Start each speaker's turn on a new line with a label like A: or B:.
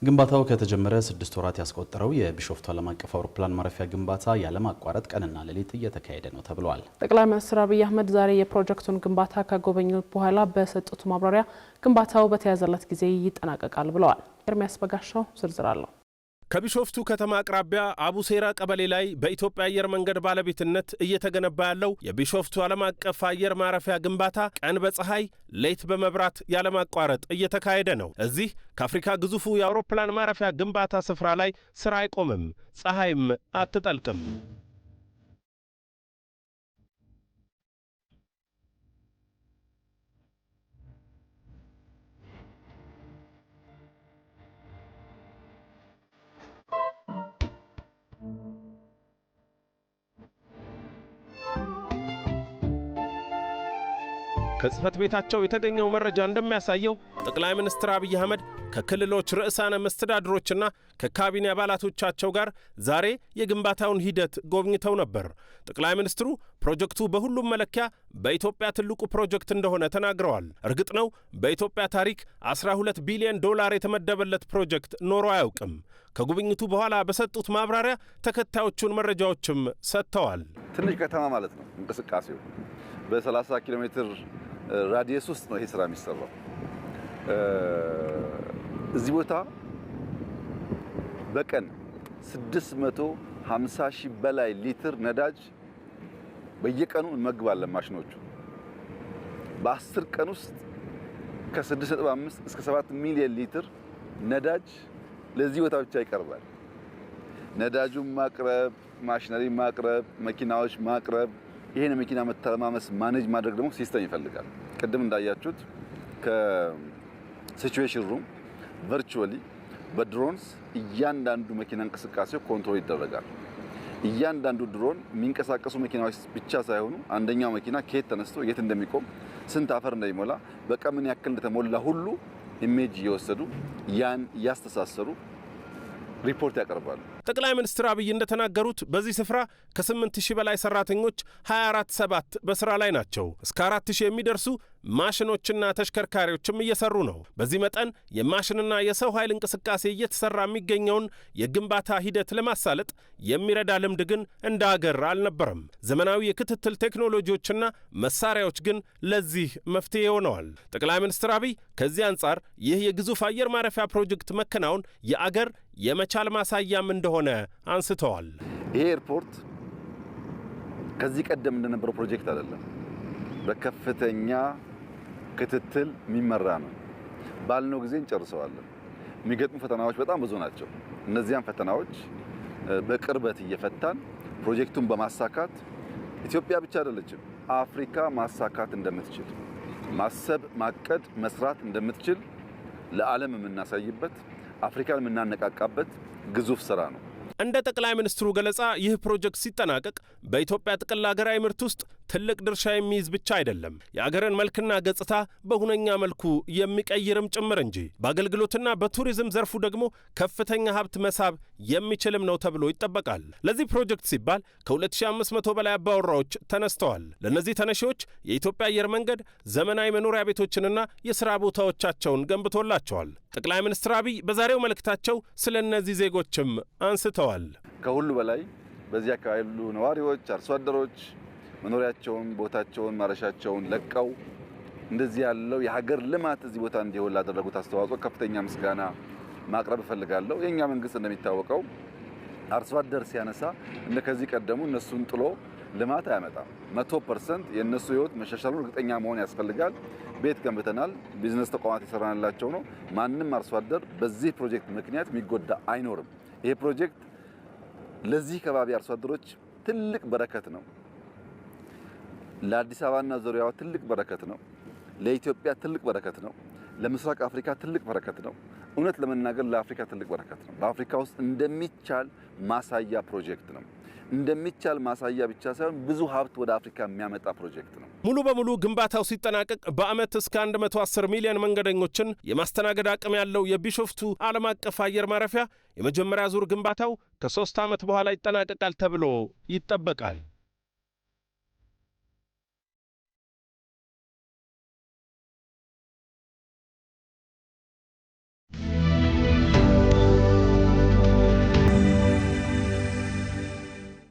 A: ግንባታው ከተጀመረ 6 ወራት ያስቆጠረው የቢሾፍቱ ዓለም አቀፍ አውሮፕላን ማረፊያ ግንባታ ያለማቋረጥ ቀንና ሌሊት እየተካሄደ ነው ተብሏል።
B: ጠቅላይ ሚኒስትር አብይ አህመድ ዛሬ የፕሮጀክቱን ግንባታ ከጎበኙት በኋላ በሰጡት ማብራሪያ ግንባታው በተያዘለት ጊዜ ይጠናቀቃል ብለዋል። ኤርሚያስ በጋሻው ዝርዝር አለው።
C: ከቢሾፍቱ ከተማ አቅራቢያ አቡሴራ ቀበሌ ላይ በኢትዮጵያ አየር መንገድ ባለቤትነት እየተገነባ ያለው የቢሾፍቱ ዓለም አቀፍ አየር ማረፊያ ግንባታ ቀን በፀሐይ ሌት በመብራት ያለማቋረጥ እየተካሄደ ነው። እዚህ ከአፍሪካ ግዙፉ የአውሮፕላን ማረፊያ ግንባታ ስፍራ ላይ ስራ አይቆምም፣ ፀሐይም አትጠልቅም። ከጽህፈት ቤታቸው የተገኘው መረጃ እንደሚያሳየው ጠቅላይ ሚኒስትር አብይ አህመድ ከክልሎች ርዕሳነ መስተዳድሮችና ከካቢኔ አባላቶቻቸው ጋር ዛሬ የግንባታውን ሂደት ጎብኝተው ነበር። ጠቅላይ ሚኒስትሩ ፕሮጀክቱ በሁሉም መለኪያ በኢትዮጵያ ትልቁ ፕሮጀክት እንደሆነ ተናግረዋል። እርግጥ ነው በኢትዮጵያ ታሪክ 12 ቢሊዮን ዶላር የተመደበለት ፕሮጀክት ኖሮ አያውቅም። ከጉብኝቱ በኋላ በሰጡት ማብራሪያ ተከታዮቹን መረጃዎችም ሰጥተዋል።
D: ትንሽ ከተማ ማለት ነው። እንቅስቃሴው በ30 ኪሎ ሜትር ራዲየስ ውስጥ ነው ይሄ ስራ የሚሰራው። እዚህ ቦታ በቀን 650 ሺህ በላይ ሊትር ነዳጅ በየቀኑ እንመግባለን ማሽኖቹ። በ10 ቀን ውስጥ ከ6.5 እስከ 7 ሚሊዮን ሊትር ነዳጅ ለዚህ ቦታ ብቻ ይቀርባል። ነዳጁን ማቅረብ፣ ማሽነሪ ማቅረብ፣ መኪናዎች ማቅረብ፣ ይሄን መኪና መተማመስ ማኔጅ ማድረግ ደግሞ ሲስተም ይፈልጋል። ቅድም እንዳያችሁት ከሲቹዌሽን ሩም ቨርቹዋሊ በድሮንስ እያንዳንዱ መኪና እንቅስቃሴው ኮንትሮል ይደረጋል። እያንዳንዱ ድሮን የሚንቀሳቀሱ መኪናዎች ብቻ ሳይሆኑ አንደኛው መኪና ከየት ተነስቶ የት እንደሚቆም ስንት አፈር እንደሚሞላ በቀን ምን ያክል እንደተሞላ ሁሉ ኢሜጅ እየወሰዱ ያን እያስተሳሰሩ ሪፖርት ያቀርባሉ።
C: ጠቅላይ ሚኒስትር አብይ እንደተናገሩት በዚህ ስፍራ ከ8000 በላይ ሰራተኞች 24/7 በስራ ላይ ናቸው። እስከ 4000 የሚደርሱ ማሽኖችና ተሽከርካሪዎችም እየሰሩ ነው። በዚህ መጠን የማሽንና የሰው ኃይል እንቅስቃሴ እየተሰራ የሚገኘውን የግንባታ ሂደት ለማሳለጥ የሚረዳ ልምድ ግን እንደ ሀገር አልነበረም። ዘመናዊ የክትትል ቴክኖሎጂዎችና መሳሪያዎች ግን ለዚህ መፍትሄ ሆነዋል። ጠቅላይ ሚኒስትር አብይ ከዚህ አንጻር ይህ የግዙፍ አየር ማረፊያ ፕሮጀክት መከናወን የአገር የመቻል ማሳያም እንደሆነ አንስተዋል።
D: ይሄ ኤርፖርት ከዚህ ቀደም እንደነበረው ፕሮጀክት አይደለም። በከፍተኛ ክትትል የሚመራ ነው። ባልነው ጊዜ እንጨርሰዋለን። የሚገጥሙ ፈተናዎች በጣም ብዙ ናቸው። እነዚያን ፈተናዎች በቅርበት እየፈታን ፕሮጀክቱን በማሳካት ኢትዮጵያ ብቻ አይደለችም፣ አፍሪካ ማሳካት እንደምትችል፣ ማሰብ፣ ማቀድ፣ መስራት እንደምትችል ለዓለም የምናሳይበት፣ አፍሪካን የምናነቃቃበት ግዙፍ ስራ ነው።
C: እንደ ጠቅላይ ሚኒስትሩ ገለጻ ይህ ፕሮጀክት ሲጠናቀቅ በኢትዮጵያ ጥቅል ሀገራዊ ምርት ውስጥ ትልቅ ድርሻ የሚይዝ ብቻ አይደለም፣ የአገርን መልክና ገጽታ በሁነኛ መልኩ የሚቀይርም ጭምር እንጂ በአገልግሎትና በቱሪዝም ዘርፉ ደግሞ ከፍተኛ ሀብት መሳብ የሚችልም ነው ተብሎ ይጠበቃል። ለዚህ ፕሮጀክት ሲባል ከ2500 በላይ አባወራዎች ተነስተዋል። ለእነዚህ ተነሺዎች የኢትዮጵያ አየር መንገድ ዘመናዊ መኖሪያ ቤቶችንና የሥራ ቦታዎቻቸውን ገንብቶላቸዋል። ጠቅላይ ሚኒስትር አብይ በዛሬው መልእክታቸው ስለ እነዚህ ዜጎችም አንስተዋል።
D: ከሁሉ በላይ በዚህ አካባቢ ያሉ ነዋሪዎች፣ አርሶ አደሮች መኖሪያቸውን፣ ቦታቸውን፣ ማረሻቸውን ለቀው እንደዚህ ያለው የሀገር ልማት እዚህ ቦታ እንዲሆን ላደረጉት አስተዋጽኦ ከፍተኛ ምስጋና ማቅረብ እፈልጋለሁ። የኛ መንግስት እንደሚታወቀው አርሶ አደር ሲያነሳ ከዚህ ቀደሙ እነሱን ጥሎ ልማት አያመጣም። 100% የነሱ ህይወት መሻሻሉን እርግጠኛ መሆን ያስፈልጋል። ቤት ገንብተናል፣ ቢዝነስ ተቋማት ይሰራናላቸው ነው። ማንም አርሶ አደር በዚህ ፕሮጀክት ምክንያት የሚጎዳ አይኖርም። ይሄ ፕሮጀክት ለዚህ ከባቢ አርሶ አደሮች ትልቅ በረከት ነው። ለአዲስ አበባና ዙሪያዋ ትልቅ በረከት ነው። ለኢትዮጵያ ትልቅ በረከት ነው። ለምስራቅ አፍሪካ ትልቅ በረከት ነው። እውነት ለመናገር ለአፍሪካ ትልቅ በረከት ነው። በአፍሪካ ውስጥ እንደሚቻል ማሳያ ፕሮጀክት ነው። እንደሚቻል ማሳያ ብቻ ሳይሆን ብዙ ሀብት ወደ አፍሪካ የሚያመጣ ፕሮጀክት ነው።
C: ሙሉ በሙሉ ግንባታው ሲጠናቀቅ በአመት እስከ 110 ሚሊዮን መንገደኞችን የማስተናገድ አቅም ያለው የቢሾፍቱ ዓለም አቀፍ አየር ማረፊያ የመጀመሪያ ዙር ግንባታው ከ3 ዓመት በኋላ ይጠናቀቃል ተብሎ ይጠበቃል።